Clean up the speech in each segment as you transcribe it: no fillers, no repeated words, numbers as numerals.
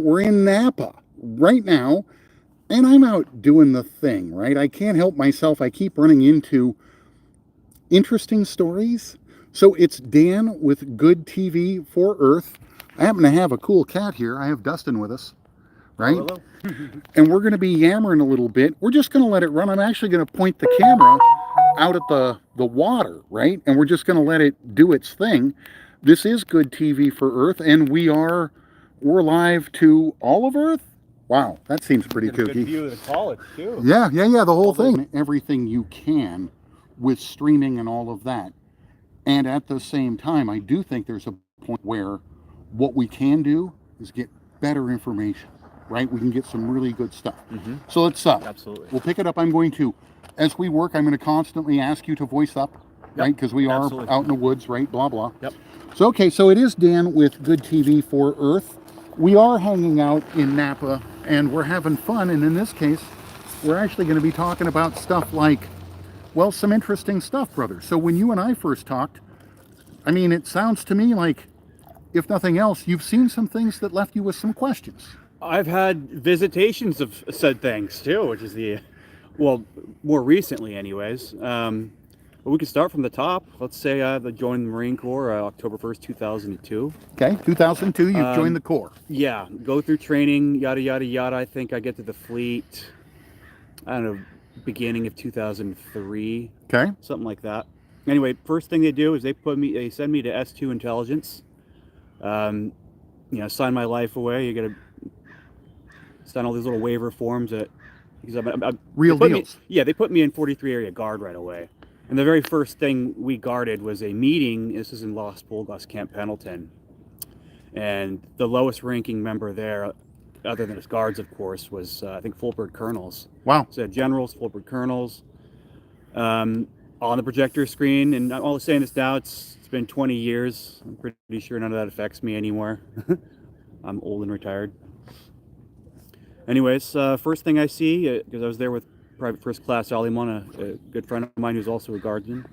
We're in Napa right now, and I'm out doing the thing, right? I can't help myself. I keep running into interesting stories. So it's Dan with Good TV for Earth. I happen to have a cool cat here. I have Dustin with us, right? Oh, hello. And we're going to be yammering a little bit. We're just going to let it run. I'm actually going to point the camera out at the water, right? And we're just going to let it do its thing. This is Good TV for Earth, and we're live to all of Earth. Wow, that seems pretty Get a good kooky. view of the college too. Yeah, the whole thing. Everything you can with streaming and all of that. And at the same time, I do think there's a point where what we can do is get better information, right? We can get some really good stuff. So let's Absolutely. we'll pick it up. I'm going to, as we work, I'm going to constantly ask you to voice up, right? Because we are Absolutely. out in the woods, right? Blah, blah. Yep. So, okay, so it is Dan with Good TV for Earth. We are hanging out in Napa and we're having fun. And in this case, we're actually going to be talking about stuff like, well, some interesting stuff, brother. So when you and I first talked, I mean, it sounds to me like, if nothing else, you've seen some things that left you with some questions. I've had visitations of said things too, which is well, more recently anyways. But we can start from the top. Let's say I joined the Marine Corps October 1st, 2002. Okay, 2002, you've joined the Corps. Yeah, go through training, yada, yada, yada. I think I get to the fleet, I don't know, beginning of 2003. Okay. Something like that. Anyway, first thing they do is they send me to S2 intelligence. Sign my life away. You got to sign all these little waiver forms because I'm Real deals. They put me in 43 area guard right away. And the very first thing we guarded was a meeting. This is in Los Pulgas, Camp Pendleton. And the lowest ranking member there, other than his guards, of course, was I think full bird colonels. Wow. So generals, full bird colonels. On the projector screen, and I'm all saying this now, it's been 20 years. I'm pretty sure none of that affects me anymore. I'm old and retired. Anyways, first thing I see, because I was there with Private First Class Aliman, a good friend of mine who's also a guardsman.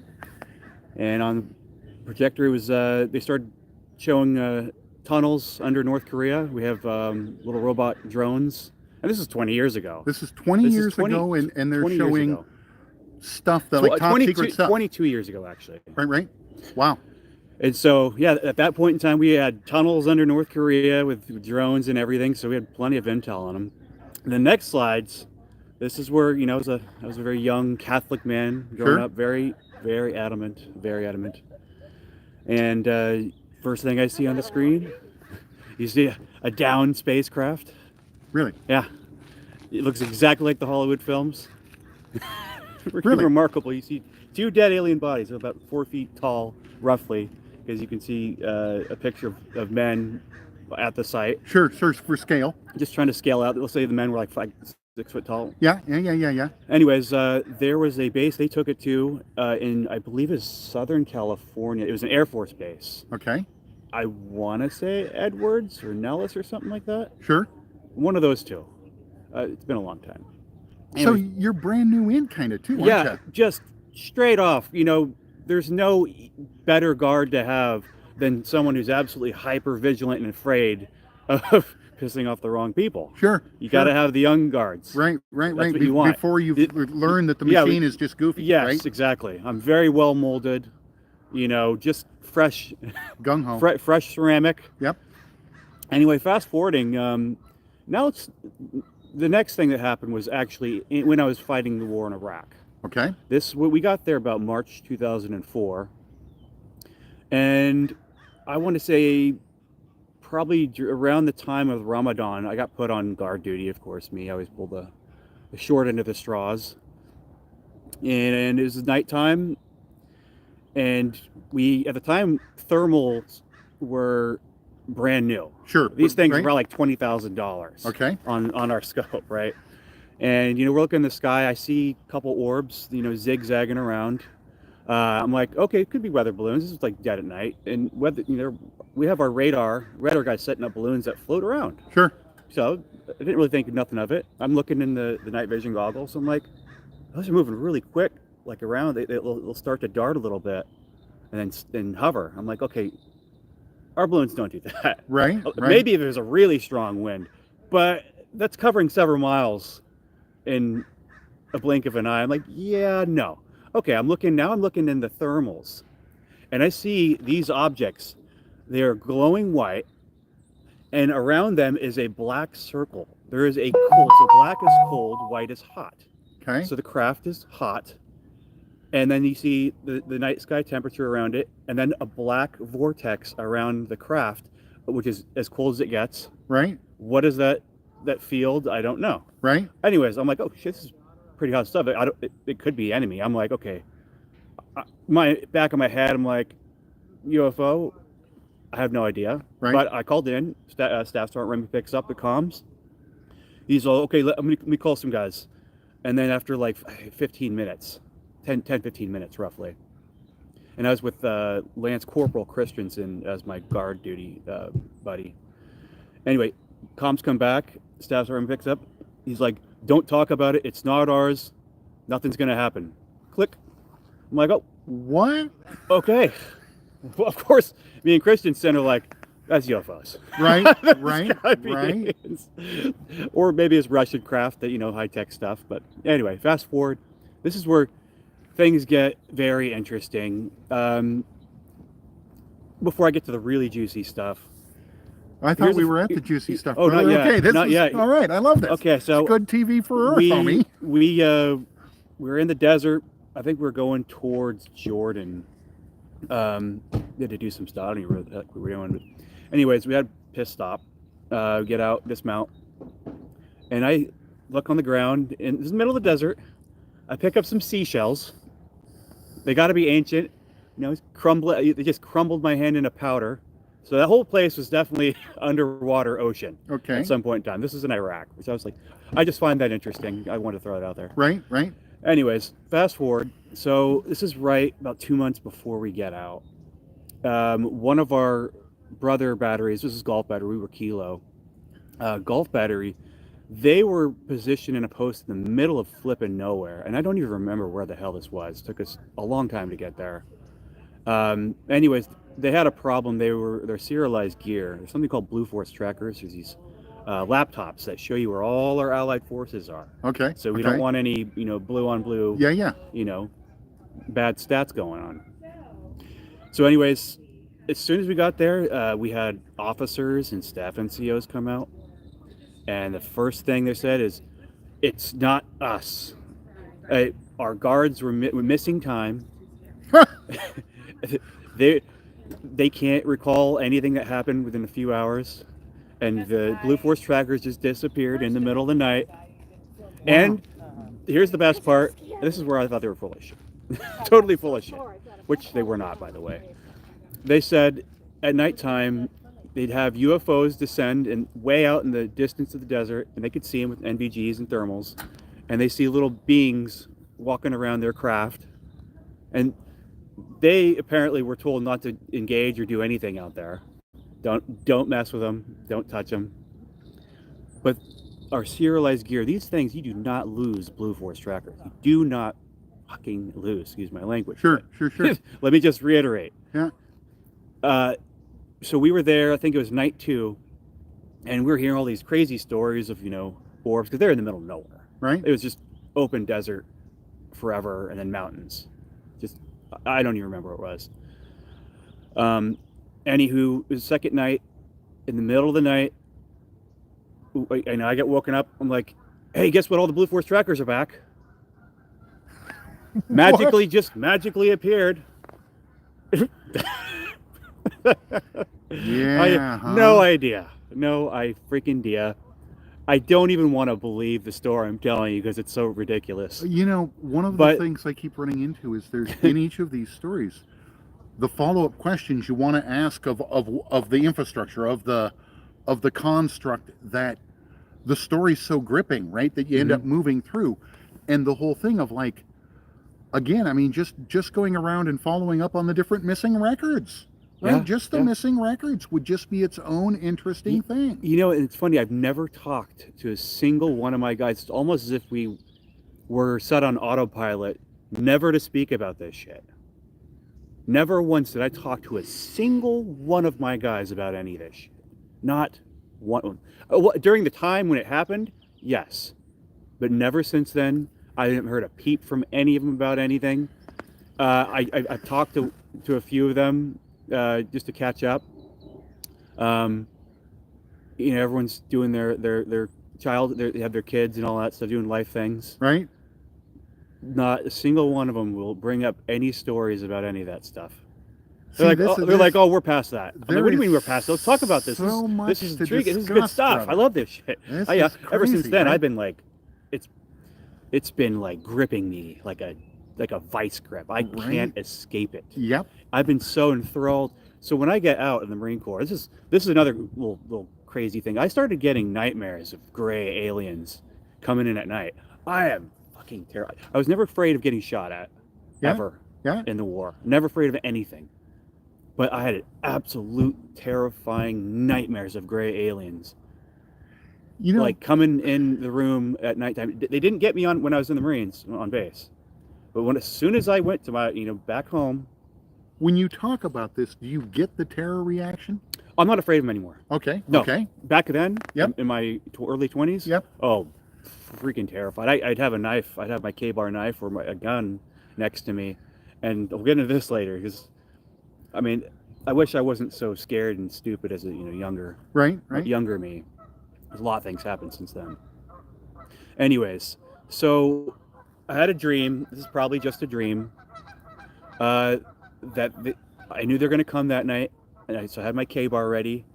And on the projector, it was they started showing tunnels under North Korea. We have little robot drones. And this is 20 years ago. This is 20 years ago, and they're showing stuff that like top secret stuff. 22 years ago, actually. Right. Wow. And so, yeah, at that point in time, we had tunnels under North Korea with drones and everything, so we had plenty of intel on them. The next slides, this is where, I was a very young Catholic man growing up, very, very adamant. And first thing I see on the screen, you see a downed spacecraft. Really? Yeah. It looks exactly like the Hollywood films. Really Remarkable. You see two dead alien bodies, about 4 feet tall, roughly, because you can see a picture of men at the site. Sure, for scale. Just trying to scale out. Let's say the men were like 6 foot tall. Yeah. Anyways, there was a base they took it to in, I believe, it's Southern California. It was an Air Force base. Okay. I want to say Edwards or Nellis or something like that. Sure. One of those two. It's been a long time. Anyways, so you're brand new in kind of too, aren't you? you? Just straight off. There's no better guard to have than someone who's absolutely hyper vigilant and afraid of pissing off the wrong people. Sure. You got to have the young guards. Right. That's what you want. Before you learn that the machine is just goofy. Yes, right? Exactly. I'm very well molded. Just fresh, gung ho, fresh ceramic. Yep. Anyway, fast forwarding. Now it's the next thing that happened was actually when I was fighting the war in Iraq. Okay. We got there about March 2004, and I want to say probably around the time of Ramadan, I got put on guard duty. Of course, I always pull the short end of the straws, and it was nighttime, and at the time thermals were brand new. Sure. These things were like $20,000. Okay. On our scope, right? And we're looking in the sky. I see a couple orbs, zigzagging around. I'm like, okay, it could be weather balloons. This is like dead at night, and we have our radar guys setting up balloons that float around. Sure. So I didn't really think nothing of it. I'm looking in the night vision goggles. I'm like, those are moving really quick, like around. They'll start to dart a little bit, and then hover. I'm like, okay, Our balloons don't do that. Right. Maybe if there's a really strong wind, but that's covering several miles in a blink of an eye. I'm like, yeah, no. Okay, I'm looking in the thermals, and I see these objects. They're glowing white, and around them is a black circle. There is a cold, so black is cold, white is hot. Okay. So the craft is hot, and then you see the night sky temperature around it, and then a black vortex around the craft, which is as cold as it gets. Right. What is that field? I don't know. Right. Anyways, I'm like, oh shit, this is pretty hot stuff. It could be enemy. I'm like, okay. My back of my head, I'm like, UFO. I have no idea. Right. But I called in. Staff Sergeant Remy picks up the comms. He's all, okay, let me call some guys. And then after like 15 minutes, 15 minutes roughly. And I was with Lance Corporal Christensen as my guard duty buddy. Anyway, comms come back. Staff Sergeant picks up. He's like, don't talk about it. It's not ours. Nothing's going to happen. Click. I'm like, oh. What? Okay. Well, of course, me and Christensen are like, that's UFOs. Right, right. Or maybe it's Russian craft that, high-tech stuff. But anyway, fast forward. This is where things get very interesting. Before I get to the really juicy stuff. I thought we were at the juicy stuff. Oh, not yet. Okay, not yet. All right, I love this. Okay, so it's good TV for Earth, homie. We're in the desert. I think we're going towards Jordan. We had to do some stuff. I don't even know what we were doing. But anyways, we had pit stop. Get out, dismount. And I look on the ground. In the middle of the desert. I pick up some seashells. They got to be ancient. They just crumbled my hand into powder. So that whole place was definitely underwater ocean. Okay. At some point in time. This is in Iraq. Which I was like, I just find that interesting. I wanted to throw it out there. Right. Anyways, fast forward. So this is right about 2 months before we get out. One of our brother batteries, this is Golf Battery, we were Kilo. Golf Battery, they were positioned in a post in the middle of flipping nowhere. And I don't even remember where the hell this was. It took us a long time to get there. Anyways, they had a problem. Their serialized gear. There's something called Blue Force trackers. There's these laptops that show you where all our allied forces are. Okay. So we don't want any, blue on blue. Yeah. Bad stats going on. So anyways, as soon as we got there, we had officers and staff NCOs come out. And the first thing they said is, it's not us. Our guards were missing time. They can't recall anything that happened within a few hours. And the Blue Force trackers just disappeared in the middle of the night. Wow. And here's the best part. This is where I thought they were full of shit. Totally full of shit. Which they were not, by the way. They said at nighttime they'd have UFOs descend and way out in the distance of the desert, and they could see them with NVGs and thermals. And they see little beings walking around their craft. And they apparently were told not to engage or do anything out there. Don't mess with them. Don't touch them. But our serialized gear, these things, you do not lose Blue Force trackers. You do not fucking lose. Excuse my language. Sure. Let me just reiterate. Yeah. So we were there. I think it was night 2, and we were hearing all these crazy stories of orbs because they're in the middle of nowhere. Right. It was just open desert forever, and then mountains. Just I don't even remember what it was. Anywho, it was the second night, in the middle of the night, and I get woken up. I'm like, hey, guess what? All the Blue Force trackers are back. Magically, just magically appeared. Yeah. No idea. No, I freaking idea. I don't even want to believe the story I'm telling you because it's so ridiculous. One of the things I keep running into is there's in each of these stories, the follow-up questions you want to ask of the infrastructure, of the construct that the story's so gripping, right? That you end up moving through. And the whole thing of like, again, I mean, just going around and following up on the different missing records. Right? Yeah, just the missing records would just be its own interesting thing. It's funny. I've never talked to a single one of my guys. It's almost as if we were set on autopilot, never to speak about this shit. Never once did I talk to a single one of my guys about any of this shit. Not one. During the time when it happened, yes. But never since then. I haven't heard a peep from any of them about anything. I've talked to a few of them just to catch up. Everyone's doing their child, they have their kids and all that stuff, doing life things. Right. Not a single one of them will bring up any stories about any of that stuff. See, They're like, oh, we're past that. I'm like, what do you mean we're past that? Let's talk about this. So much this is to intriguing. This is good discuss, stuff. brother. I love this shit. This Yeah. is Ever since crazy, then, right? I've been like, it's been like gripping me like a vice grip. I can't escape it. Yep. I've been so enthralled. So when I get out in the Marine Corps, this is another little crazy thing. I started getting nightmares of gray aliens coming in at night. I am fucking terrified. I was never afraid of getting shot at, ever, in the war. Never afraid of anything. But I had absolute terrifying nightmares of gray aliens. Like coming in the room at nighttime. They didn't get me on when I was in the Marines on base. But as soon as I went to my, back home. When you talk about this, do you get the terror reaction? I'm not afraid of them anymore. Okay. No. Okay. Back then, in my early 20s. Yep. Oh, freaking terrified. I'd have a knife. I'd have my K-bar knife or a gun next to me. And we'll get into this later because, I wish I wasn't so scared and stupid as a younger. Right. Younger me. There's a lot of things happened since then. Anyways, so I had a dream. This is probably just a dream. I knew they're going to come that night, and so I had my K-bar ready.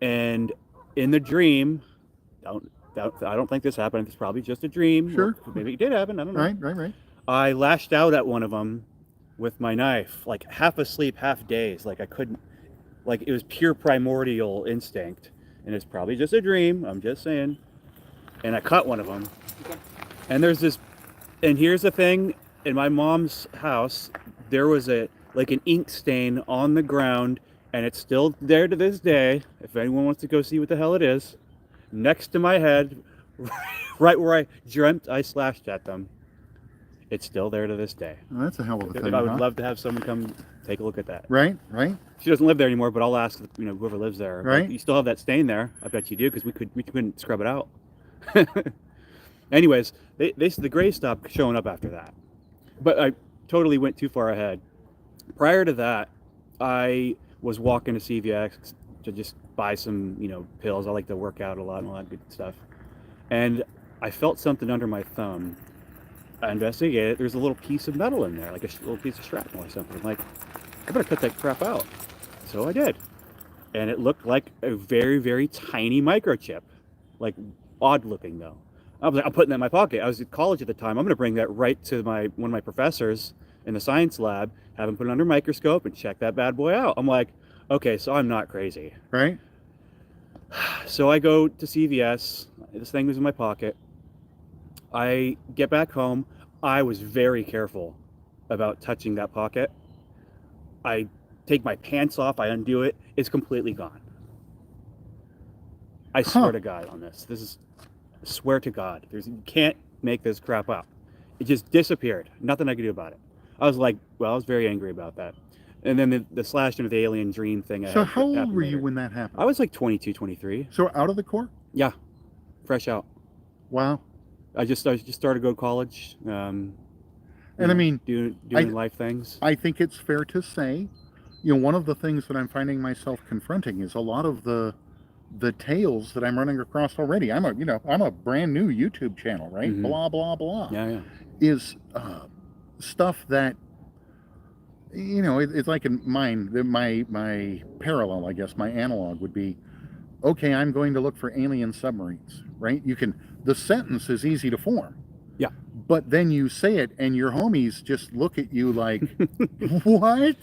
And in the dream, I don't think this happened. It's probably just a dream. Sure. Or maybe it did happen. I don't know. Right. I lashed out at one of them with my knife, like half asleep, half dazed. Like I couldn't. Like it was pure primordial instinct, and it's probably just a dream. I'm just saying. And I cut one of them. And there's this. And here's the thing. In my mom's house, there was an ink stain on the ground, and it's still there to this day. If anyone wants to go see what the hell it is, next to my head, right where I dreamt I slashed at them. It's still there to this day. Well, that's a hell of a thing. I would love to have someone come take a look at that. Right. She doesn't live there anymore, but I'll ask whoever lives there. Right. Like, you still have that stain there? I bet you do, because we couldn't scrub it out. Anyways, the gray stopped showing up after that. But I totally went too far ahead. Prior to that, I was walking to CVS to just buy some, pills. I like to work out a lot and all that good stuff. And I felt something under my thumb. I investigated. There's a little piece of metal in there, like a little piece of shrapnel or something. I'm like, I better cut that crap out. So I did. And it looked like a very, very tiny microchip. Like, odd looking though. I was like, I'm putting that in my pocket. I was at college at the time. I'm going to bring that right to one of my professors in the science lab, have him put it under a microscope and check that bad boy out. I'm like, okay, so I'm not crazy. Right. So I go to CVS. This thing was in my pocket. I get back home. I was very careful about touching that pocket. I take my pants off. I undo it. It's completely gone. I swear to God on this. I swear to God, you can't make this crap up. It just disappeared. Nothing I could do about it. I was like, I was very angry about that. And then the slashing of the alien dream thing. So how old were you when that happened? I was like 22, 23. So out of the Corps? Yeah, fresh out. Wow. I just started to go to college. And doing life things. I think it's fair to say, one of the things that I'm finding myself confronting is a lot of the tales that I'm running across already. I'm a brand new YouTube channel, right? Mm-hmm. Blah blah blah. Yeah. Is stuff that it's like in mine. My parallel, I guess, my analog would be, okay, I'm going to look for alien submarines, right? The sentence is easy to form. Yeah. But then you say it, and your homies just look at you like, what?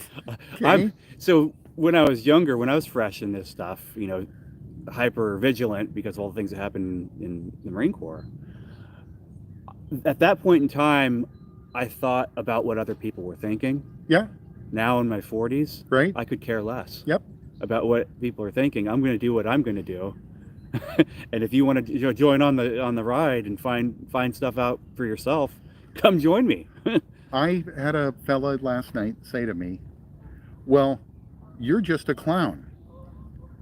Okay. So when I was younger, when I was fresh in this stuff, hyper vigilant because of all the things that happened in the Marine Corps. At that point in time, I thought about what other people were thinking. Yeah. Now in my 40s, right? I could care less. Yep. About what people are thinking. I'm going to do what I'm going to do. And if you want to join on the ride and find stuff out for yourself, come join me. I had a fella last night say to me, well, you're just a clown.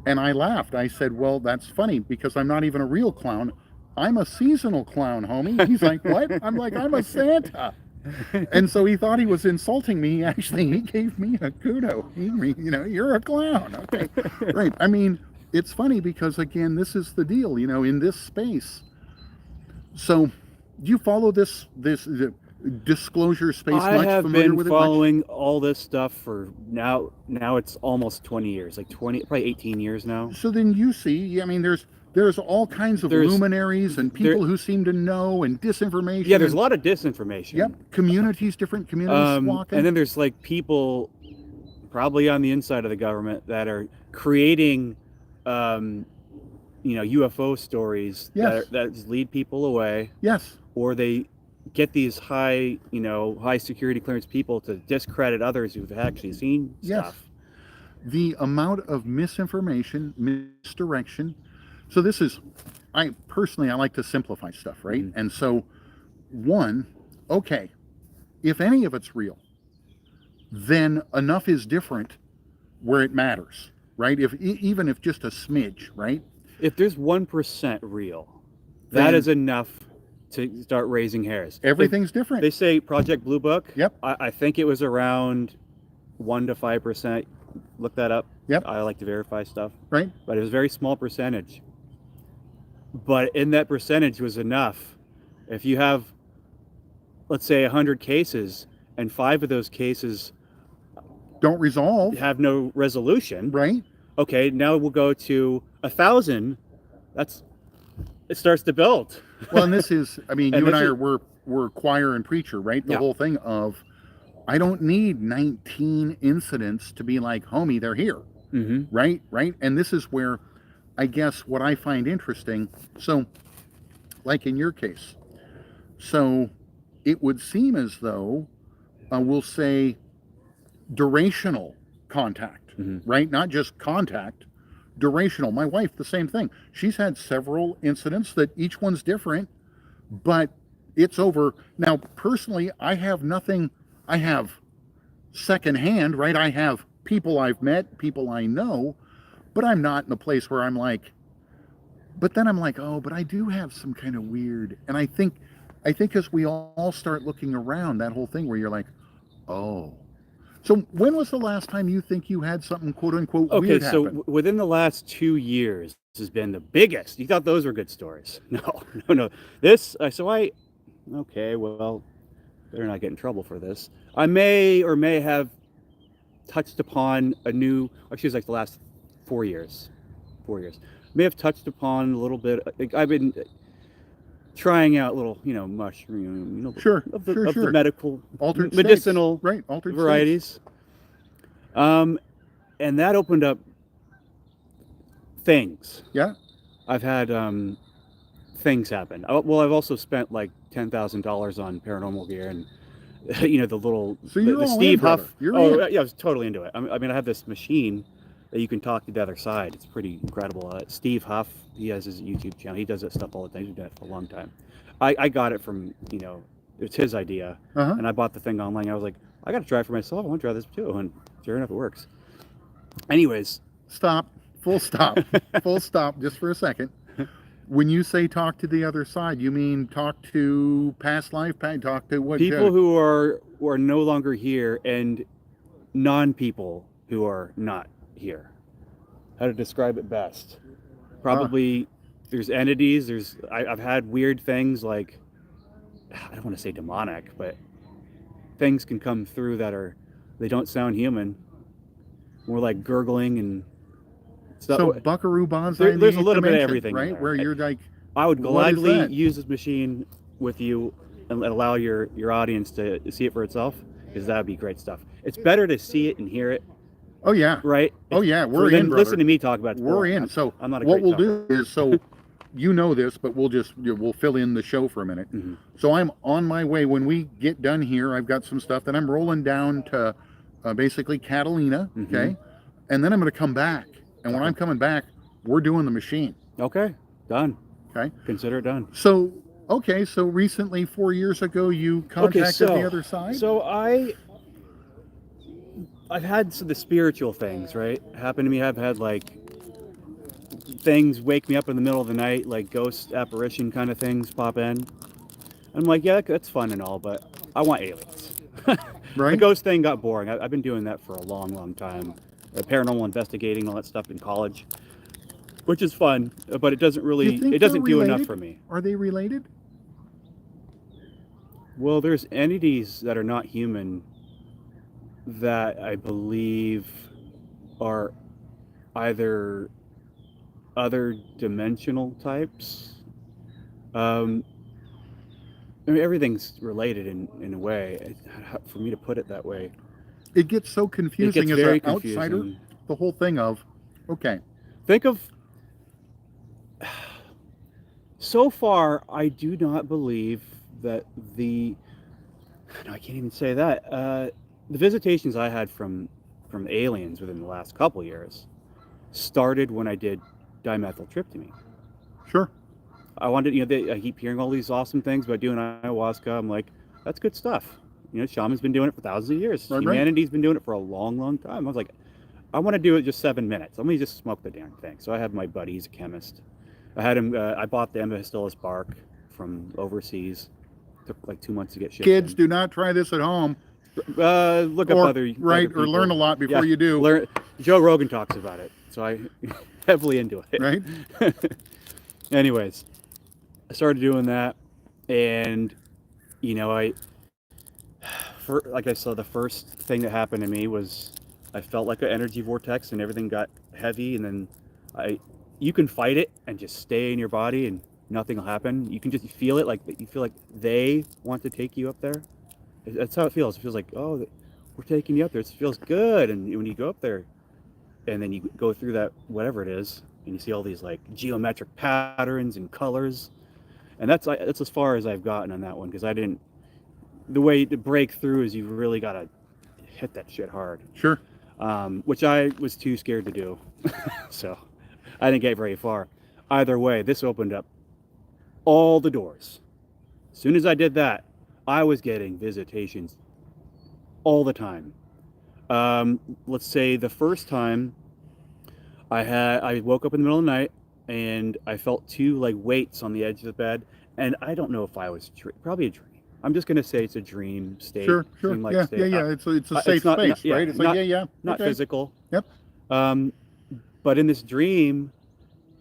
And I laughed. I said, well, that's funny because I'm not even a real clown. I'm a seasonal clown, homie. He's like, what? I'm like, I'm a Santa. And so he thought he was insulting me. Actually, he gave me a kudo. You're a clown. Okay, right. I mean, it's funny because, again, this is the deal, in this space. So do you follow this disclosure space much? I have Familiar been with following all this stuff for now it's almost 20 years, like 20, probably 18 years now. So then you see, I mean, there's all kinds of luminaries and people who seem to know, and disinformation. Yeah, there's a lot of disinformation. Yep, different communities walking. And then there's like people probably on the inside of the government that are creating UFO stories that lead people away. Yes. Or they get these high security clearance people to discredit others who've actually seen stuff. The amount of misinformation, misdirection. So this is, I like to simplify stuff, right? Mm-hmm. And so, okay, if any of it's real, then enough is different where it matters, right? Even if just a smidge, right? If there's 1% real, that is enough to start raising hairs. Everything's different. They say Project Blue Book. Yep. I think it was around 1 to 5%. Look that up. Yep. I like to verify stuff. Right. But it was a very small percentage. But in that percentage was enough. If you have, let's say, 100 cases, and 5 of those cases don't resolve, have no resolution. Right. Okay, now we'll go to 1,000. It starts to build. Well, and this is, I mean, you and I we're choir and preacher, right? The whole thing of, I don't need 19 incidents to be like, homie, they're here. Mm-hmm. Right? And this is where, I guess, what I find interesting. So, like in your case, so it would seem as though, we'll say, durational contact, right? Not just contact, durational. My wife, the same thing. She's had several incidents that each one's different, but it's over. Now, personally, I have nothing. I have secondhand, right? I have people I've met, people I know, but I'm not in a place where I'm like, but then I'm like, oh, but I do have some kind of weird. And I think as we all start looking around, that whole thing where you're like, oh. So when was the last time you think you had something quote unquote weird happen? Okay, so within the last 2 years, this has been the biggest. You thought those were good stories. No. Better not get in trouble for this. I may or may have touched upon the last 4 years. May have touched upon a little bit. I've been trying out little, mushroom, of the medical, altered medicinal, states. Right, altered varieties. States. And that opened up things. Yeah. I've had things happen. Well, I've also spent like $10,000 on paranormal gear and the little the Steve Huff. Yeah, I was totally into it. I mean, I have this machine that you can talk to the other side. It's pretty incredible. Steve Huff, he has his YouTube channel. He does that stuff all the time. He's been doing it for a long time. I got it from, it's his idea. And I bought the thing online. I was like, I got to try it for myself. I want to try this too. And sure enough, it works. Anyways. Stop. Full stop. Full stop just for a second. When you say talk to the other side, you mean talk to past life, talk to what? People who are no longer here and non-people who are not here. How to describe it best? Probably there's entities. I've had weird things like, I don't want to say demonic, but things can come through they don't sound human. More like gurgling and stuff. So Buckaroo Banzai. There's a little bit of everything, right? Where you're like, I would gladly use this machine with you and allow your audience to see it for itself, because that would be great stuff. It's better to see it and hear it. Oh yeah. Right. Oh yeah. We're in. Listen to me talk about it. We're in. So I'm not a what great we'll do is you know this, but we'll fill in the show for a minute. Mm-hmm. So I'm on my way. When we get done here, I've got some stuff that I'm rolling down to basically Catalina. Mm-hmm. Okay. And then I'm going to come back. And when I'm coming back, we're doing the machine. Okay. Done. Okay. Consider it done. So recently, 4 years ago, you contacted the other side? So I've had the spiritual things, right, happen to me. I've had like things wake me up in the middle of the night, like ghost apparition kind of things pop in. I'm like, yeah, that's fun and all, but I want aliens. The Right? ghost thing got boring. I've been doing that for a long, long time. Paranormal investigating, all that stuff in college, which is fun, but it doesn't Do you really, think it they're doesn't do enough related? for me. Are they related? Well, there's entities that are not human that I believe are either other dimensional types. Um, I mean, everything's related in a way. For me to put it that way, It gets so it confusing gets as an very outsider. confusing. The whole thing of, okay, Think of, so far, I do not believe that no, I can't even say that. The visitations I had from aliens within the last couple years started when I did dimethyltryptamine. sure, I wanted, I keep hearing all these awesome things about doing ayahuasca. I'm like, that's good stuff. Shaman's been doing it for thousands of years. right, right. Humanity's been doing it for a long, long time. I was like, I want to do it just 7 minutes. Let me just smoke the damn thing. So I had my buddy, he's a chemist. I had him. I bought the Amethystilus bark from overseas. Took like 2 months to get shipped Kids, in. do not try this at home. Look up Or, other right, people. or learn a lot before Yeah, you do. learn. Joe Rogan talks about it, so I heavily into it. Right? Anyways, I started doing that, and I like I saw, the first thing that happened to me was I felt like an energy vortex, and everything got heavy, and then I you can fight it and just stay in your body, and nothing will happen. You can just feel it, like you feel like they want to take you up there. That's how it feels. It feels like, oh, we're taking you up there. It feels good. And when you go up there, and then you go through that whatever it is, and you see all these like geometric patterns and colors, and that's as far as I've gotten on that one, because I didn't. The way to break through is you really gotta hit that shit hard, Sure. which I was too scared to do, so I didn't get very far. Either way, this opened up all the doors. As soon as I did that, I was getting visitations all the time. Let's say the first time I woke up in the middle of the night, and I felt two like weights on the edge of the bed, and I don't know if I was probably a dream. I'm just gonna say it's a dream state, Sure, sure. dream-like Yeah, state. yeah. It's a It's safe not, space, yeah, right? It's like, yeah. not Okay. physical. Yep. Um, but in this dream,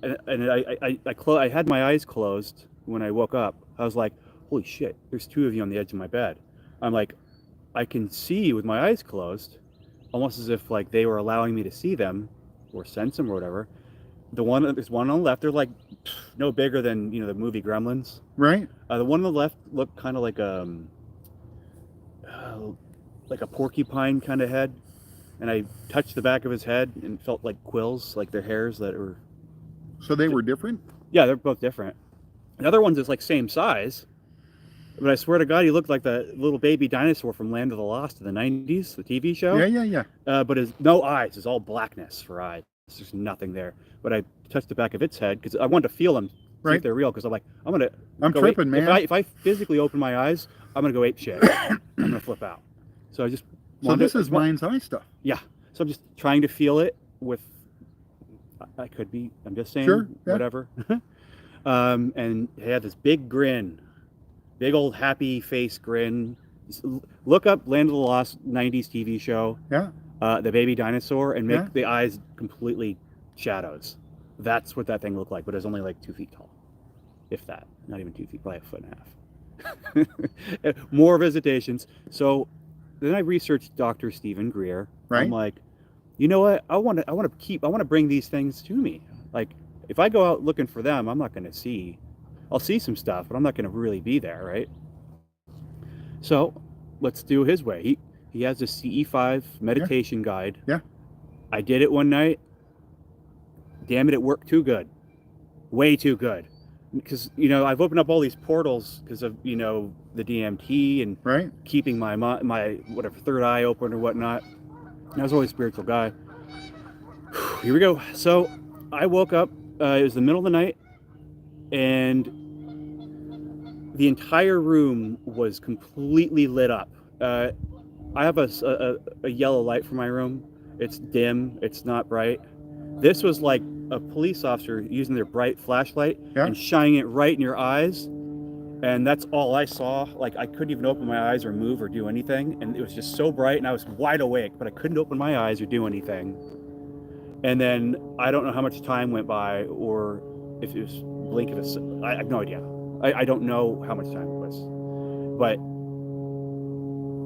and I had my eyes closed when I woke up. I was like, holy shit, there's two of you on the edge of my bed. I'm like, I can see with my eyes closed, almost as if like they were allowing me to see them or sense them or whatever. There's one on the left. They're like no bigger than the movie Gremlins. Right? The one on the left looked kind of like a porcupine kind of head, and I touched the back of his head and felt like quills, like their hairs that were. So they were different? Yeah, they're both different. The other one's is like same size, but I swear to God, he looked like the little baby dinosaur from Land of the Lost in the '90s, the TV show. Yeah, yeah, yeah. But his no eyes, it's all blackness for eyes. There's nothing there. But I touched the back of its head because I wanted to feel them, see Right. if they're real. Because I'm like, I'm go tripping, ape. man. If I physically open my eyes, I'm gonna go ape shit. I'm gonna flip out. So I just So this is mind's eye stuff. yeah. So I'm just trying to feel it with. I could be. I'm just saying. Sure, yeah. Whatever. And he had this big grin, big old happy face grin. Just look up Land of the Lost '90s TV show. Yeah. The baby dinosaur, and make Yeah. the eyes completely shadows. That's what that thing looked like, but it was only like 2 feet tall, if that. Not even 2 feet, probably a foot and a half. More visitations. So then I researched Dr. Stephen Greer. Right. I'm like, you know what? I want to bring these things to me. Like, if I go out looking for them, I'm not going to see. I'll see some stuff, but I'm not going to really be there, right? So let's do his way. He has a CE5 meditation guide. Yeah. I did it one night. Damn it worked too good. Way too good. Because, I've opened up all these portals because of, the DMT and Right? keeping my whatever third eye open or whatnot. And I was always a spiritual guy. Here we go. So I woke up. It was the middle of the night, and the entire room was completely lit up. I have a yellow light for my room. It's dim. It's not bright. This was like a police officer using their bright flashlight Yeah. and shining it right in your eyes. And that's all I saw. Like, I couldn't even open my eyes or move or do anything. And it was just so bright, and I was wide awake, but I couldn't open my eyes or do anything. And then I don't know how much time went by, or if it was blink of a... I have no idea. I don't know how much time it was. But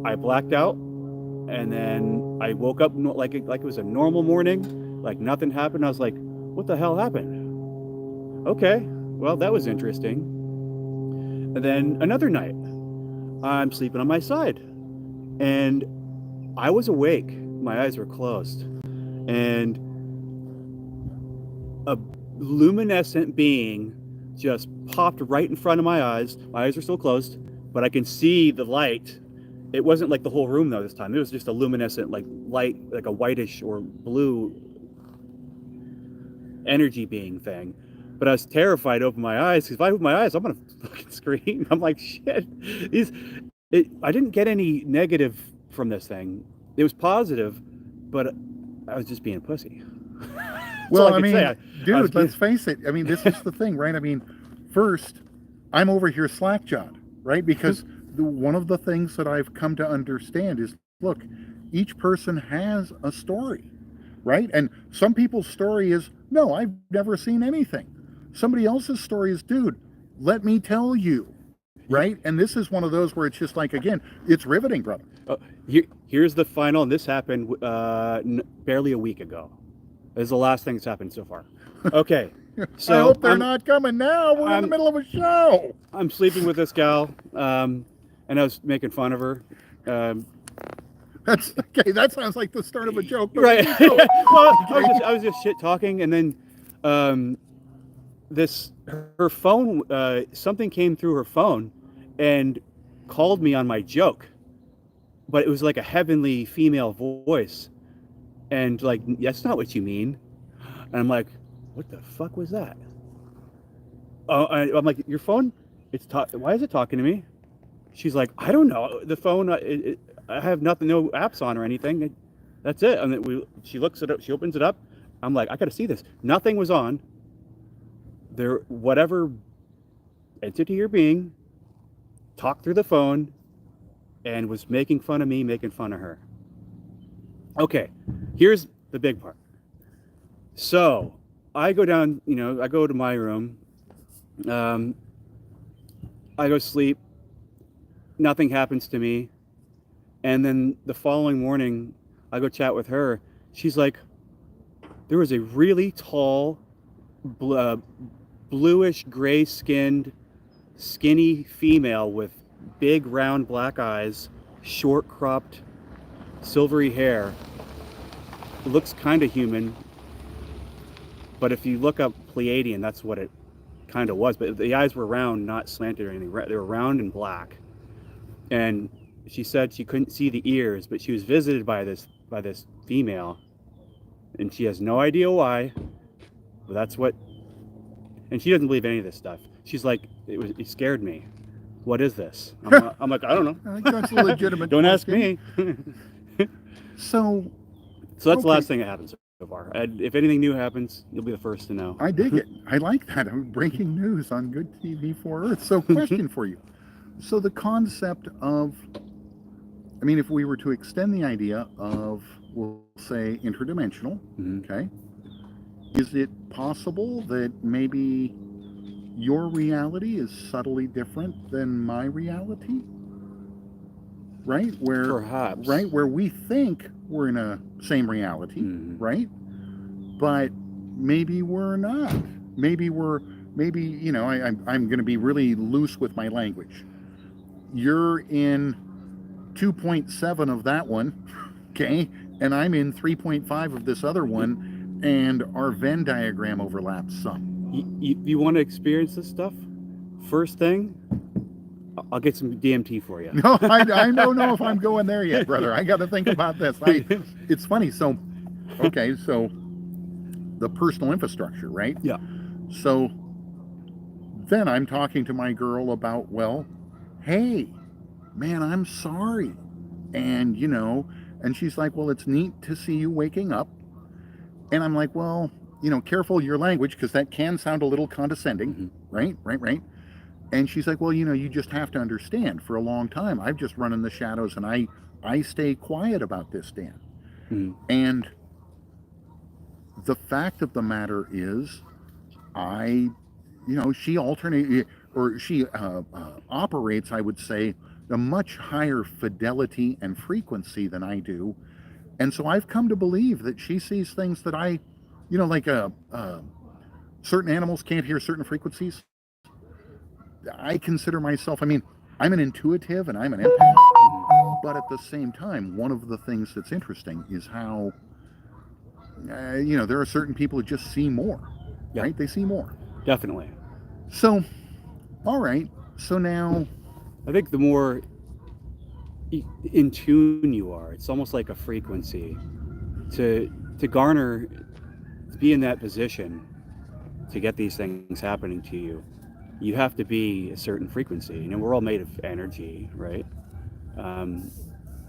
I blacked out, and then I woke up like it was a normal morning, like nothing happened. I was like, what the hell happened? Okay, well, that was interesting. And then another night, I'm sleeping on my side, and I was awake. My eyes were closed, and a luminescent being just popped right in front of my eyes. My eyes are still closed, but I can see the light. It wasn't like the whole room though this time. It was just a luminescent like light, like a whitish or blue energy being thing. But I was terrified to open my eyes, because if I open my eyes, I'm gonna fucking scream. I'm like, shit. I didn't get any negative from this thing. It was positive, but I was just being a pussy. Well, I mean, dude, let's face it. I mean, this is the thing, right? I mean, first, I'm over here slack-jawed, right? Because one of the things that I've come to understand is, look, each person has a story, right? And some people's story is, no, I've never seen anything. Somebody else's story is, dude, let me tell you, right? And this is one of those where it's just like, again, it's riveting, brother. Here's the final, and this happened barely a week ago. This is the last thing that's happened so far. Okay. So I hope they're not coming now. We're in the middle of a show. I'm sleeping with this gal, and I was making fun of her. That's okay. That sounds like the start of a joke. Right. Well, I was just shit talking, and then her phone, something came through her phone and called me on my joke, but it was like a heavenly female voice, and like, that's not what you mean. And I'm like, what the fuck was that? I'm like, your phone, why is it talking to me? She's like, I don't know, the phone, I have nothing, no apps on or anything. That's it. And then she looks it up, she opens it up. I'm like, I gotta see this. Nothing was on. There, whatever entity or being talked through the phone and was making fun of me, making fun of her. Okay, here's the big part. So I go down, I go to my room. I go sleep. Nothing happens to me. And then the following morning, I go chat with her. She's like, there was a really tall, bluish, gray-skinned, skinny female with big, round, black eyes, short-cropped, silvery hair. It looks kind of human, but if you look up Pleiadian, that's what it kind of was. But the eyes were round, not slanted or anything. They were round and black. And she said she couldn't see the ears, but she was visited by this female, and she has no idea why. But that's what. And she doesn't believe any of this stuff. She's like, it scared me. What is this? I'm like, I don't know. I think that's a legitimate Don't ask question. me. So that's the last thing that happens so far. If anything new happens, you'll be the first to know. I dig it. I like that. Breaking news on Good TV for Earth. So question for you. So the concept of, I mean, if we were to extend the idea of, we'll say, interdimensional, okay, is it possible that maybe your reality is subtly different than my reality? Right? Perhaps. Right? Where we think we're in a same reality, right? But maybe we're not. Maybe, I'm going to be really loose with my language. You're in 2.7 of that one, okay? And I'm in 3.5 of this other one, and our Venn diagram overlaps some. You want to experience this stuff? First thing, I'll get some DMT for you. No, I don't know if I'm going there yet, brother. I got to think about this. It's funny. So, okay, so the personal infrastructure, right? Yeah. So then I'm talking to my girl about, well, hey, man, I'm sorry And, and she's like, well, it's neat to see you waking up. And I'm like, well, careful your language, because that can sound a little condescending, Mm-hmm. right. And she's like, well, you just have to understand, for a long time, I've just run in the shadows, and I stay quiet about this, Dan. Mm-hmm. And the fact of the matter is, she operates, I would say, a much higher fidelity and frequency than I do. And so I've come to believe that she sees things that like certain animals can't hear certain frequencies. I consider myself, I'm an intuitive and I'm an empath, but at the same time, one of the things that's interesting is how, there are certain people who just see more, Yeah. right? They see more. Definitely. So, all right. So now, I think the more in tune you are, it's almost like a frequency to garner, to be in that position, to get these things happening to you. You have to be a certain frequency. We're all made of energy, right?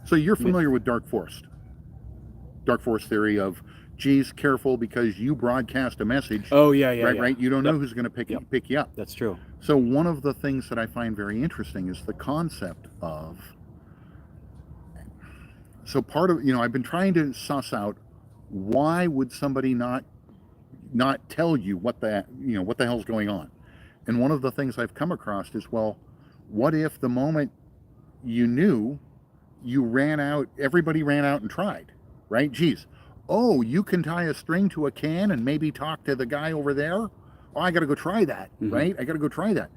so you're familiar with dark forest theory of, geez, careful, because you broadcast a message. Oh yeah, yeah, right, yeah. right. You don't Yep. know who's going to pick Yep. you up. That's true. So one of the things that I find very interesting is the concept of. So part of, I've been trying to suss out, why would somebody not tell you what the hell's going on. And one of the things I've come across is, well, what if the moment you knew, everybody ran out and tried, right? Geez, oh, you can tie a string to a can and maybe talk to the guy over there? Oh, I got to go try that, Mm-hmm. right? I got to go try that.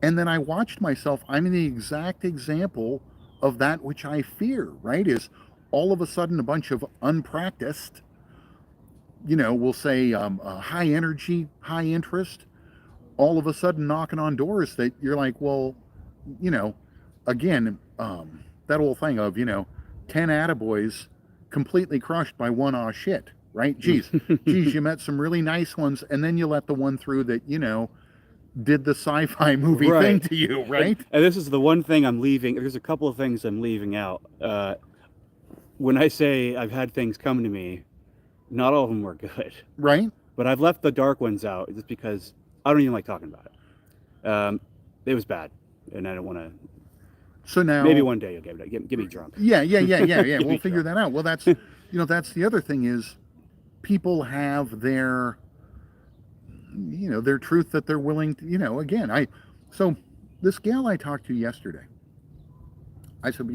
And then I watched myself. I'm the exact example of that which I fear, right? Is all of a sudden a bunch of unpracticed, we'll say high energy, high interest, all of a sudden knocking on doors that you're like, well, again, that whole thing of, 10 attaboys completely crushed by one aw shit, right? Geez, you met some really nice ones, and then you let the one through that, did the sci-fi movie thing to you, right? And this is the one thing I'm leaving. There's a couple of things I'm leaving out. When I say I've had things come to me, not all of them were good. Right. But I've left the dark ones out just because I don't even like talking about it. It was bad, and I don't want to. So now, maybe one day you'll get me drunk. Yeah. We'll figure that out. Well, that's that's the other thing is, people have their their truth that they're willing to, again, so this gal I talked to yesterday, I said,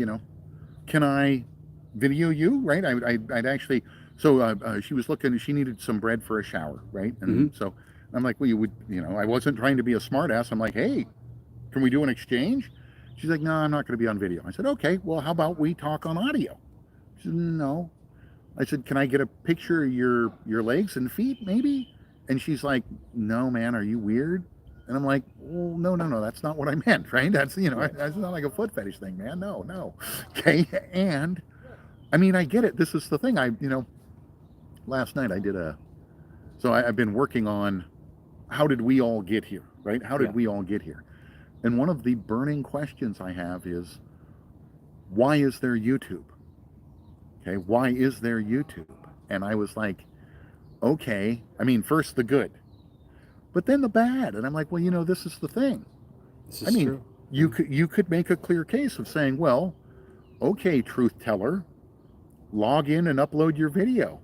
can I video you, right? I'd actually, so she was looking, she needed some bread for a shower, right? And so I'm like, well, you would, I wasn't trying to be a smart ass. I'm like, hey, can we do an exchange? She's like, no, I'm not going to be on video. I said, okay, well, how about we talk on audio? She said, no. I said, can I get a picture of your legs and feet, maybe? And she's like, no, man, are you weird? And I'm like, well, no, that's not what I meant, right? That's, that's not like a foot fetish thing, man. No. Okay. And I get it. This is the thing. Last night I did I've been working on, how did we all get here, right? How did we all get here? And one of the burning questions I have is, why is there YouTube? Okay, why is there YouTube? And I was like, okay, first the good, but then the bad. And I'm like, well, this is the thing. This is true. You could make a clear case of saying, well, okay, truth teller, log in and upload your video.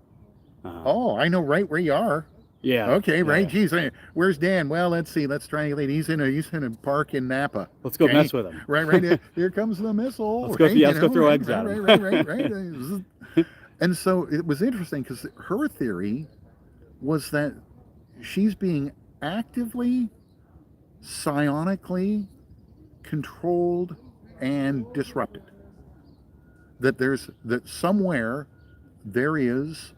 Oh, I know right where you are. Yeah. Okay, right. Yeah. Geez, where's Dan? Well, let's see. Let's triangulate. He's in a park in Napa. Let's go mess with him. Right. Here comes the missile. Let's go. Yeah, let's go throw eggs at him. Right. And so it was interesting because her theory was that she's being actively, psionically controlled and disrupted. That somewhere there is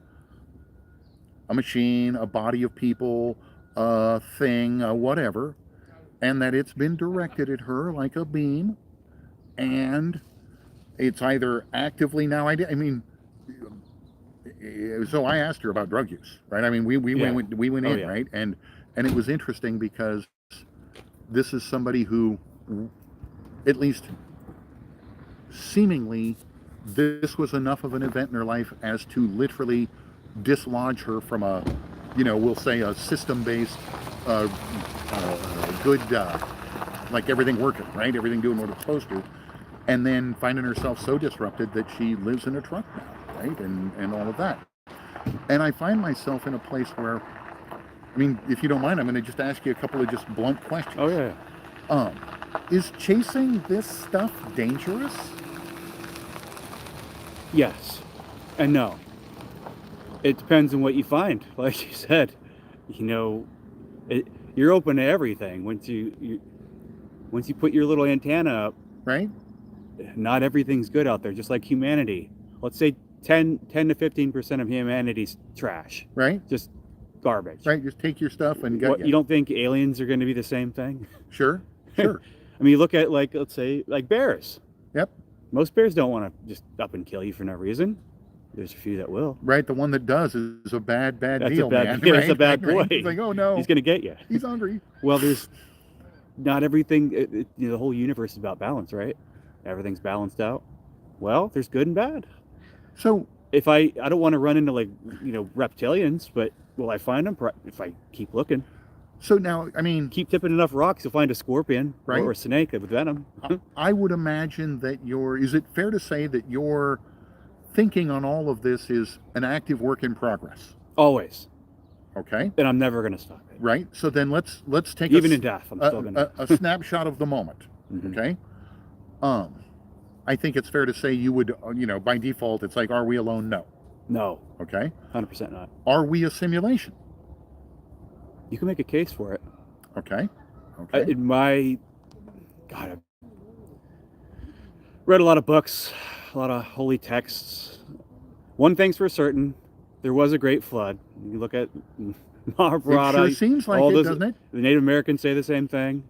a machine, a body of people, a thing, whatever, and that it's been directed at her like a beam, and it's either actively now. So I asked her about drug use, right? We went in, right, and it was interesting because this is somebody who, at least seemingly, this was enough of an event in her life as to literally dislodge her from a, we'll say a system-based, good, like everything working, right? Everything doing what it's supposed to. And then finding herself so disrupted that she lives in a truck now, right? And all of that. And I find myself in a place where, I mean, if you don't mind, I'm going to just ask you a couple of just blunt questions. Oh, yeah. Is chasing this stuff dangerous? Yes and no. It depends on what you find. Like you said, you're open to everything. Once you put your little antenna up, right? Not everything's good out there, just like humanity. Let's say 10 to 15% of humanity's trash. Right. Just garbage. Right. Just take your stuff and get you don't think aliens are going to be the same thing? Sure. Sure. I mean, you look at, like, let's say, like bears. Yep. Most bears don't want to just up and kill you for no reason. There's a few that will. Right. The one that does is a bad That's deal, man. Yeah, right? It's a bad boy. He's like, oh no. He's going to get you. He's hungry. Well, there's not everything, the whole universe is about balance, right? Everything's balanced out. Well, there's good and bad. So if I don't want to run into, like, reptilians, but will I find them if I keep looking? So now, I mean, keep tipping enough rocks, you'll find a scorpion, right? Or a snake with venom. I would imagine that is it fair to say that your thinking on all of this is an active work in progress? Always. Okay. And I'm never going to stop it. Right. So then let's take even in death, I'm still going to a snapshot of the moment. Mm-hmm. Okay. I think it's fair to say you would, by default, it's like, are we alone? No. No. Okay. 100% not. Are we a simulation? You can make a case for it. Okay. Okay. I've read a lot of books, a lot of holy texts. One thing's for certain, there was a great flood. You look at Mahabharata. It sure seems like it, doesn't it? The Native Americans say the same thing.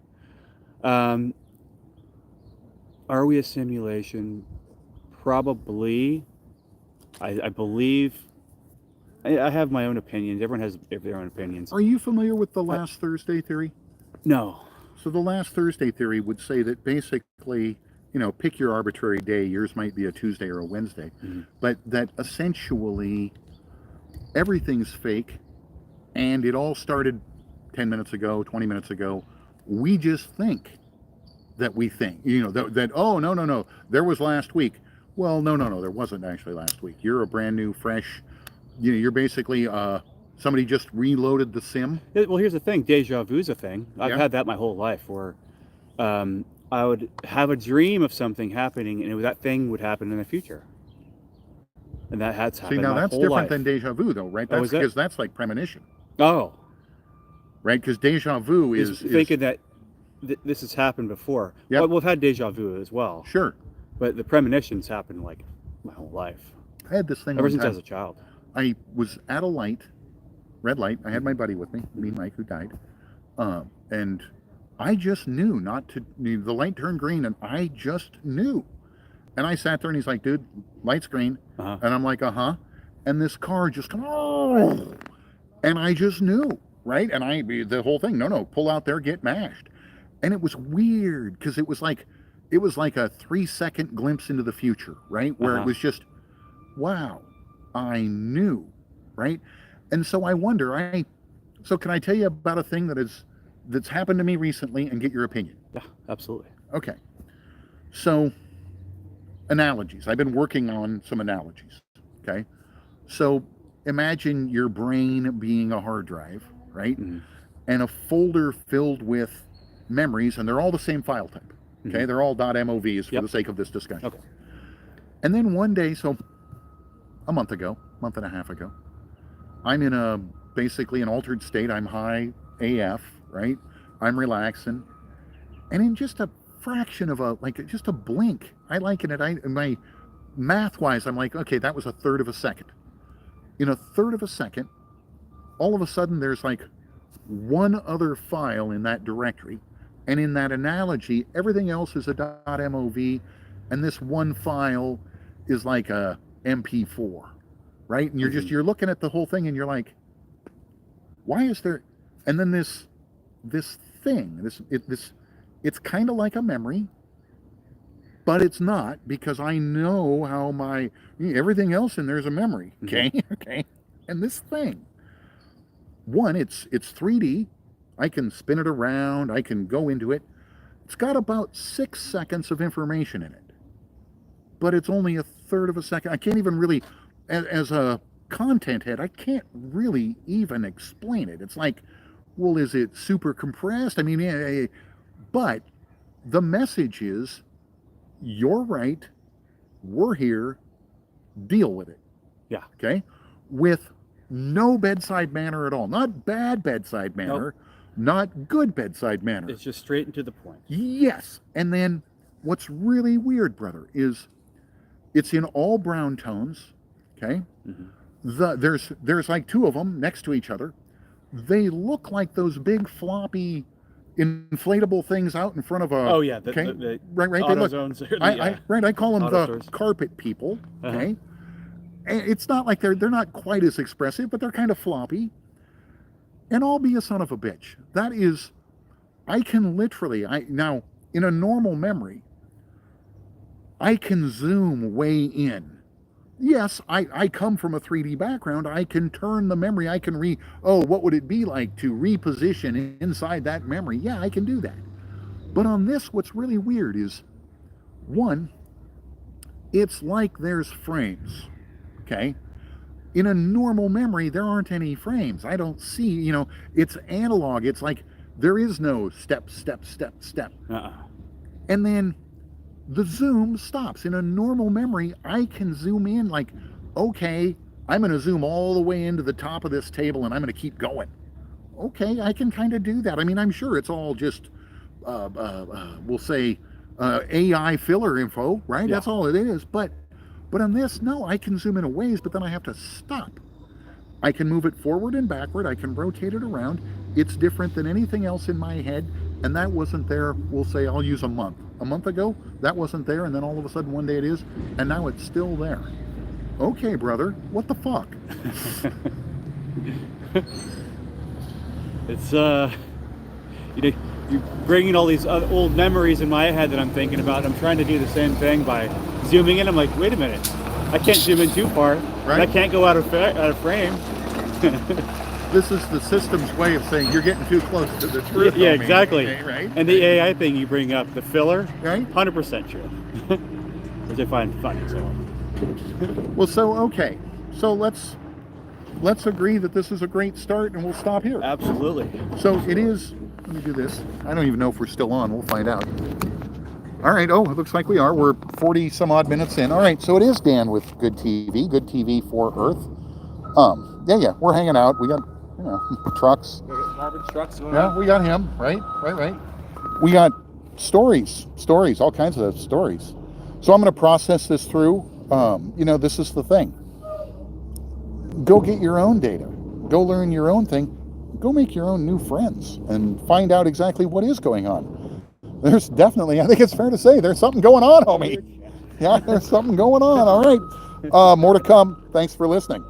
Are we a simulation? Probably. I believe. I have my own opinions. Everyone has their own opinions. Are you familiar with the last Thursday theory? No. So the last Thursday theory would say that basically, pick your arbitrary day. Yours might be a Tuesday or a Wednesday. Mm-hmm. But that essentially everything's fake, and it all started 10 minutes ago, 20 minutes ago. We just think that we think, that oh, no, there was last week. Well, no, there wasn't actually last week. You're a brand new, fresh, you're basically somebody just reloaded the sim. Well, here's the thing. Deja vu's a thing. I've had that my whole life, where I would have a dream of something happening, and that thing would happen in the future. And that has happened. See, now that's different than deja vu, though, right? That's because that's like premonition. Oh. Right? Because deja vu is thinking that this has happened before. Yep. Well, we've had deja vu as well. Sure. But the premonitions happened like my whole life. I had this thing ever since I was a child. I was at a light, red light. I had my buddy with me Mike, who died. And I just knew not to, the light turned green, and I just knew. And I sat there, and he's like, dude, light's green. Uh-huh. And I'm like, uh-huh. And this car just come, oh, and I just knew, right? And the whole thing, no, pull out there, get mashed. And it was weird, because it was like a 3-second glimpse into the future, right? Where it was just, wow, I knew, right? And so I wonder, so can I tell you about a thing that's happened to me recently and get your opinion? Yeah, absolutely. Okay. So, analogies. I've been working on some analogies, okay? So, imagine your brain being a hard drive, right? Mm-hmm. And a folder filled with memories, and they're all the same file type, okay? Mm-hmm. They're all .movs for the sake of this discussion. Okay. And then one day, so a month and a half ago, I'm in basically an altered state. I'm high AF, right? I'm relaxing. And in just a fraction of just a blink, I liken it, my math-wise, I'm like, okay, that was a third of a second. In a third of a second, all of a sudden there's like one other file in that directory. And in that analogy, everything else is a .mov, and this one file is like a MP4, right? And you're looking at the whole thing, and you're like, why is there? And then this thing, it's kind of like a memory, but it's not, because I know how everything else in there is a memory. Okay. Okay. And this thing, one, it's 3D. I can spin it around. I can go into it. It's got about 6 seconds of information in it, but it's only a third of a second. I can't even really, as a content head, I can't really even explain it. It's like, well, is it super compressed? I mean, but the message is, you're right, we're here, deal with it. Yeah. Okay? With no bedside manner at all. Not bad bedside manner, not good bedside manner. It's just straight and to the point. Yes. And then what's really weird, brother, is it's in all brown tones. Okay? There's like 2 of them next to each other. They look like those big floppy inflatable things out in front of a. Oh yeah, the right. They look. I call them the stores. Carpet people. Okay, and it's not like they're not quite as expressive, but they're kind of floppy. And I'll be a son of a bitch. That is, I can literally. Now in a normal memory, I can zoom way in. Yes, I come from a 3D background. I can turn the memory. I can what would it be like to reposition inside that memory? Yeah, I can do that. But on this, what's really weird is, one, it's like there's frames, okay? In a normal memory, there aren't any frames. I don't see, it's analog. It's like there is no step. And then the zoom stops. In a normal memory, I can zoom in like, okay, I'm going to zoom all the way into the top of this table and I'm going to keep going. Okay, I can kind of do that. I mean, I'm sure it's all just, we'll say, AI filler info, right? Yeah. That's all it is. But on this, no, I can zoom in a ways, but then I have to stop. I can move it forward and backward. I can rotate it around. It's different than anything else in my head. And that wasn't there, we'll say, I'll use a month. A month ago, that wasn't there, and then all of a sudden one day it is, and now it's still there. Okay, brother, what the fuck? It's, you're bringing all these old memories in my head that I'm thinking about. I'm trying to do the same thing by zooming in. I'm like, wait a minute, I can't zoom in too far. Right. I can't go out of frame. This is the system's way of saying you're getting too close to the truth. Yeah, exactly. Okay, right? And the AI thing you bring up, the filler, right? 100% true. Which I find funny. So okay. So let's agree that this is a great start, and we'll stop here. Absolutely. So it is. Let me do this. I don't even know if we're still on. We'll find out. All right. Oh, it looks like we are. We're 40 some odd minutes in. All right. So it is Dan with Good TV for Earth. Yeah. We're hanging out. We got. Trucks. Marvin trucks. Yeah, we got him. Right. We got stories, all kinds of stories. So I'm going to process this through. This is the thing. Go get your own data. Go learn your own thing. Go make your own new friends and find out exactly what is going on. There's definitely, I think it's fair to say, there's something going on, homie. Yeah, there's something going on. All right. More to come. Thanks for listening.